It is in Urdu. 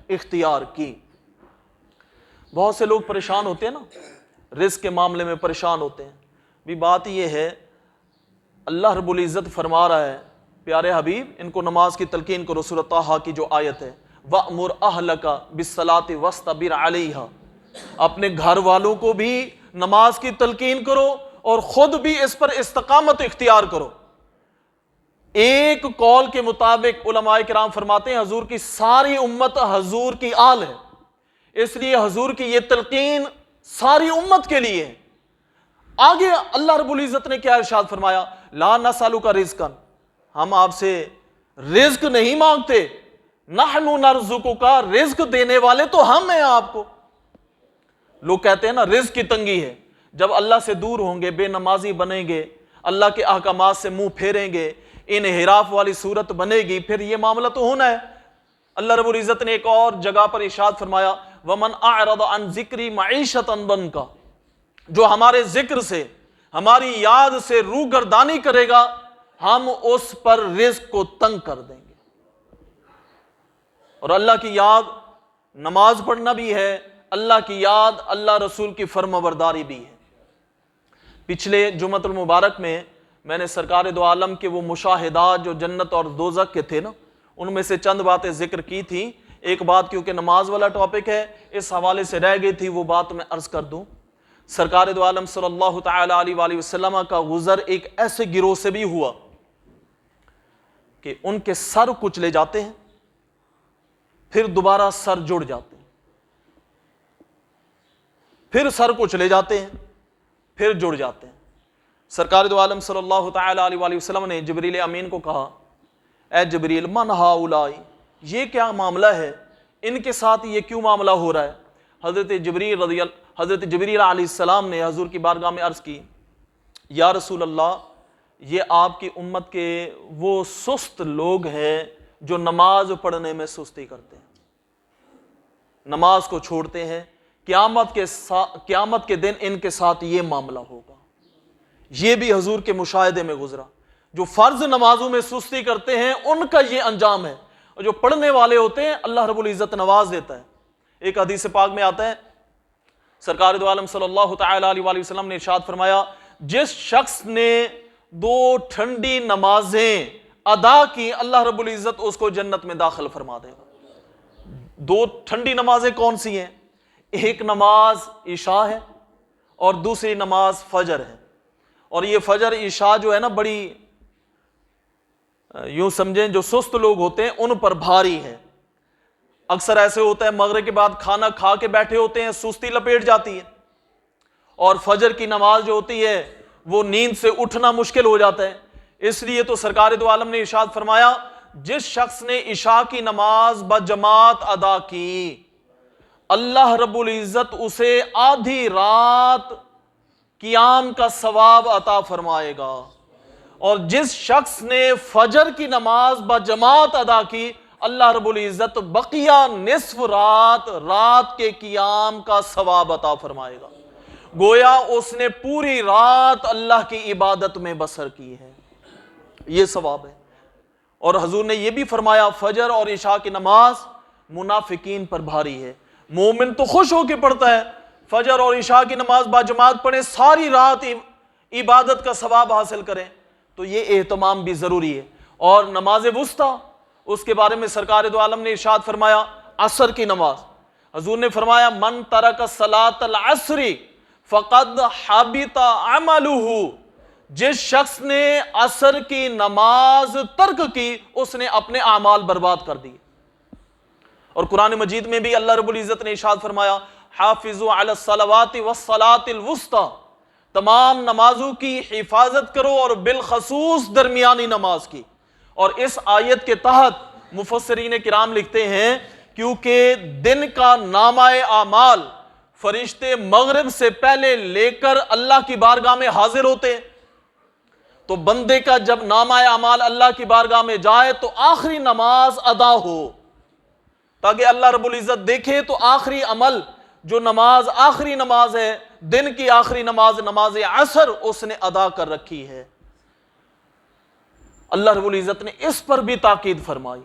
اختیار کی۔ بہت سے لوگ پریشان ہوتے ہیں نا، رزق کے معاملے میں پریشان ہوتے ہیں۔ بھی بات یہ ہے، اللہ رب العزت فرما رہا ہے پیارے حبیب ان کو نماز کی تلقین کرو، سورۃ طٰہٰ کی جو آیت ہے، وَأْمُرْ أَهْلَكَ بِالصَّلَاةِ وَاسْتَبِرْ عَلَيْهَا، اپنے گھر والوں کو بھی نماز کی تلقین کرو اور خود بھی اس پر استقامت اختیار کرو۔ ایک قول کے مطابق علماء کرام فرماتے ہیں حضور کی ساری امت حضور کی آل ہے، اس لیے حضور کی یہ تلقین ساری امت کے لیے ہے۔ آگے اللہ رب العزت نے کیا ارشاد فرمایا، لا نسألک رزقا، ہم آپ سے رزق نہیں مانگتے، نحن نرزقک، رزق دینے والے تو ہم ہیں آپ کو۔ لوگ کہتے ہیں نا رزق کی تنگی ہے، جب اللہ سے دور ہوں گے، بے نمازی بنیں گے، اللہ کے احکامات سے منہ پھیریں گے، انحراف والی صورت بنے گی، پھر یہ معاملہ تو ہونا ہے۔ اللہ رب العزت نے ایک اور جگہ پر ارشاد فرمایا، وَمَنْ أَعْرَضَ عَنْ ذِكْرِ مَعِيشَةً ضَنْكَ، جو ہمارے ذکر سے، ہماری یاد سے روگردانی کرے گا، ہم اس پر رزق کو تنگ کر دیں گے۔ اور اللہ کی یاد نماز پڑھنا بھی ہے، اللہ کی یاد اللہ رسول کی فرمانبرداری بھی ہے۔ پچھلے جمعۃ المبارک میں نے سرکار دو عالم کے وہ مشاہدات جو جنت اور دوزخ کے تھے نا، ان میں سے چند باتیں ذکر کی تھی۔ ایک بات کیونکہ نماز والا ٹاپک ہے اس حوالے سے رہ گئی تھی، وہ بات میں عرض کر دوں۔ سرکار دو عالم صلی اللہ تعالی علیہ وآلہ وسلم کا گزر ایک ایسے گروہ سے بھی ہوا کہ ان کے سر کچلے جاتے ہیں، پھر دوبارہ سر جڑ جاتے ہیں، پھر سر کچلے جاتے ہیں، پھر جڑ جاتے ہیں۔ سرکار دو عالم صلی اللہ تعالی علیہ وآلہ وسلم نے جبریل امین کو کہا، اے جبریل، من ہؤلاء، یہ کیا معاملہ ہے، ان کے ساتھ یہ کیوں معاملہ ہو رہا ہے؟ حضرت جبریل علیہ السلام نے حضور کی بارگاہ میں عرض کی، یا رسول اللہ، یہ آپ کی امت کے وہ سست لوگ ہیں جو نماز پڑھنے میں سستی کرتے ہیں، نماز کو چھوڑتے ہیں، قیامت کے دن ان کے ساتھ یہ معاملہ ہوگا۔ یہ بھی حضور کے مشاہدے میں گزرا، جو فرض نمازوں میں سستی کرتے ہیں ان کا یہ انجام ہے، اور جو پڑھنے والے ہوتے ہیں اللہ رب العزت نواز دیتا ہے۔ ایک حدیث پاک میں آتا ہے، سرکار دو عالم صلی اللہ تعالی علیہ وآلہ وسلم نے ارشاد فرمایا، جس شخص نے 2 ٹھنڈی نمازیں ادا کی اللہ رب العزت اس کو جنت میں داخل فرما دے گا۔ 2 ٹھنڈی نمازیں کون سی ہیں؟ ایک نماز عشاء ہے اور دوسری نماز فجر ہے۔ اور یہ فجر عشاء جو ہے نا، بڑی یوں سمجھیں جو سست لوگ ہوتے ہیں ان پر بھاری ہے۔ اکثر ایسے ہوتا ہے مغرب کے بعد کھانا کھا کے بیٹھے ہوتے ہیں، سستی لپیٹ جاتی ہے، اور فجر کی نماز جو ہوتی ہے وہ نیند سے اٹھنا مشکل ہو جاتا ہے۔ اس لیے تو سرکار دو عالم نے ارشاد فرمایا، جس شخص نے عشاء کی نماز بجماعت ادا کی اللہ رب العزت اسے آدھی رات قیام کا ثواب عطا فرمائے گا، اور جس شخص نے فجر کی نماز بجماعت ادا کی اللہ رب العزت بقیہ نصف رات کے قیام کا ثواب عطا فرمائے گا۔ گویا اس نے پوری رات اللہ کی عبادت میں بسر کی ہے، یہ ثواب ہے۔ اور حضور نے یہ بھی فرمایا، فجر اور عشاء کی نماز منافقین پر بھاری ہے، مومن تو خوش ہو کے پڑھتا ہے، فجر اور عشاء کی نماز باجماعت پڑھیں، ساری رات عبادت کا ثواب حاصل کریں، تو یہ اہتمام بھی ضروری ہے۔ اور نماز وسطیٰ، اس کے بارے میں سرکار دو عالم نے ارشاد فرمایا، عصر کی نماز، حضور نے فرمایا، من ترک صلاۃ العصر فقد حبط عملہ، جس شخص نے عصر کی نماز ترک کی اس نے اپنے اعمال برباد کر دیے۔ اور قرآن مجید میں بھی اللہ رب العزت نے ارشاد فرمایا، حافظوا علی الصلوات والصلاۃ الوسطی، تمام نمازوں کی حفاظت کرو اور بالخصوص درمیانی نماز کی۔ اور اس آیت کے تحت مفسرین کرام لکھتے ہیں، کیونکہ دن کا نامہ اعمال فرشتے مغرب سے پہلے لے کر اللہ کی بارگاہ میں حاضر ہوتے ہیں، تو بندے کا جب نامہ اعمال اللہ کی بارگاہ میں جائے تو آخری نماز ادا ہو، تاکہ اللہ رب العزت دیکھے تو آخری عمل جو نماز، آخری نماز ہے، دن کی آخری نماز، نماز عصر، اس نے ادا کر رکھی ہے۔ اللہ رب العزت نے اس پر بھی تاکید فرمائی۔